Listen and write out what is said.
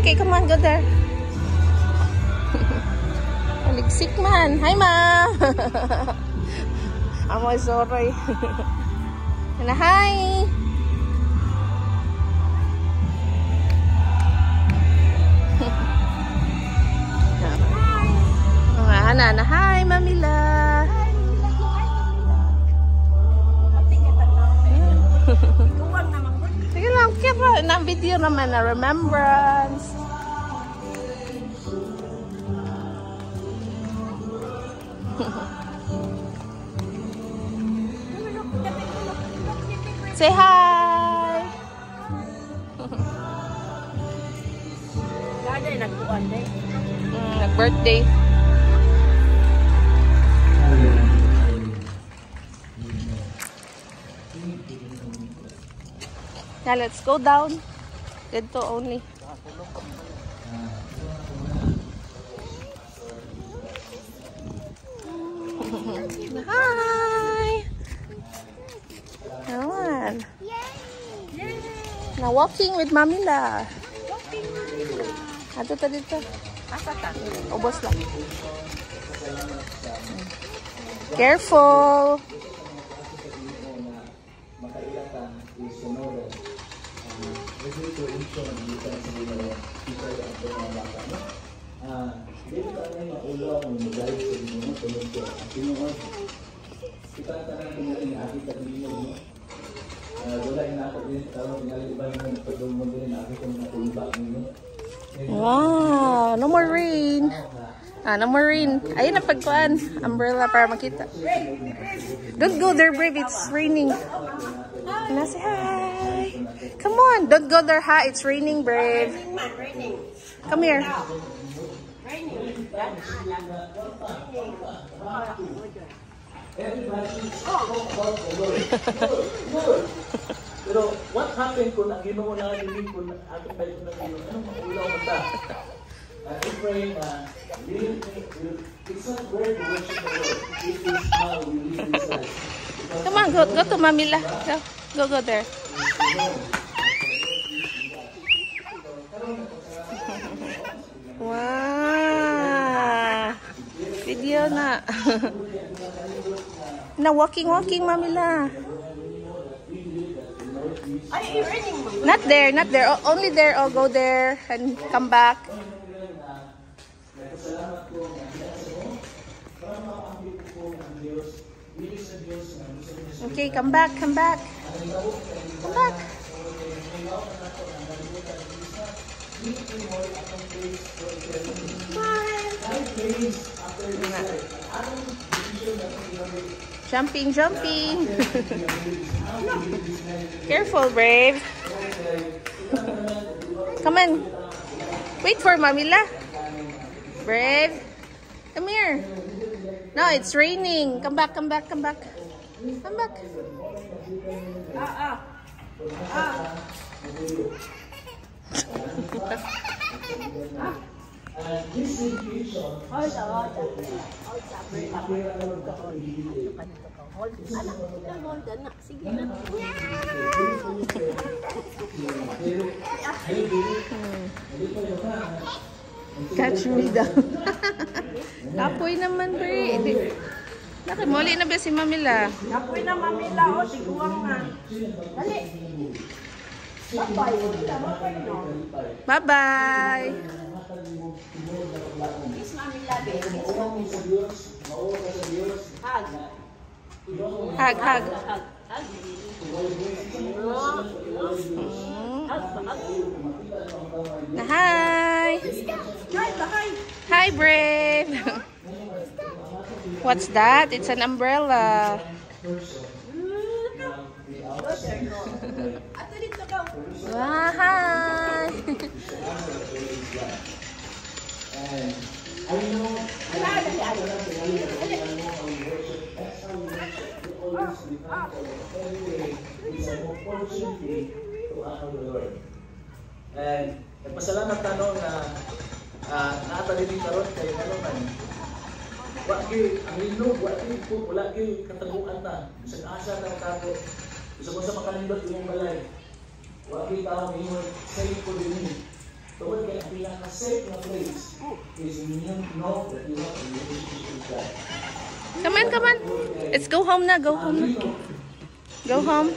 Okay, come on, go there. Ligsik man. Hi, ma. Amoy sorry. Na hi. Na hi, Mamila. Sige lang, kaya na video naman na remembrance. Say hi. Nag-birthday. Now let's go down. Dito only. Hi. Come on. Now walking with Mamila. Ato ta dito. Ubos lang. Careful. Wow, no more rain. No more rain. Ayun na pagkuan. Umbrella para makita. Don't go there, Brave. It's raining. Na say hi. Come on. Don't go there, ha. It's raining, Brave. Come here. Pero what happened kung Ginoo na dinig kung atong balik na Ginoo anong maulaw man ta? I pray na it's not where to worship the Lord. It is how we live this life. Come on, go to Mamila. Go there. Wow. Video na. Na walking, Mamila. Not there. Only there. Oh, go there and come back. Okay, come back. Jumping. Careful, Brave. Come on. Wait for Mamila. Brave. Come here. No, it's raining. Come back. Catch me down. Kapoy naman, Bre. Nakimuli na ba si Mamila? Kapoy na Mamila, o tiguang na. Dali. Bye-bye. Kiss Mamila, baby. Hug. Hi. Hi, Brave. What's that? It's an umbrella. Hi. And nagpasalamat tanong na naatalinig karon kay kanon wagi ang linog wagi po wala gyud kataguan na bisag asa na kato bisag sa makalindot imong balay wagi tao ingon say ko dinhi Tungkol kaya ang pinaka-safe na place is when you know that you have a relationship with God. Come on, come on. Let's go home na. Go home na. Go home.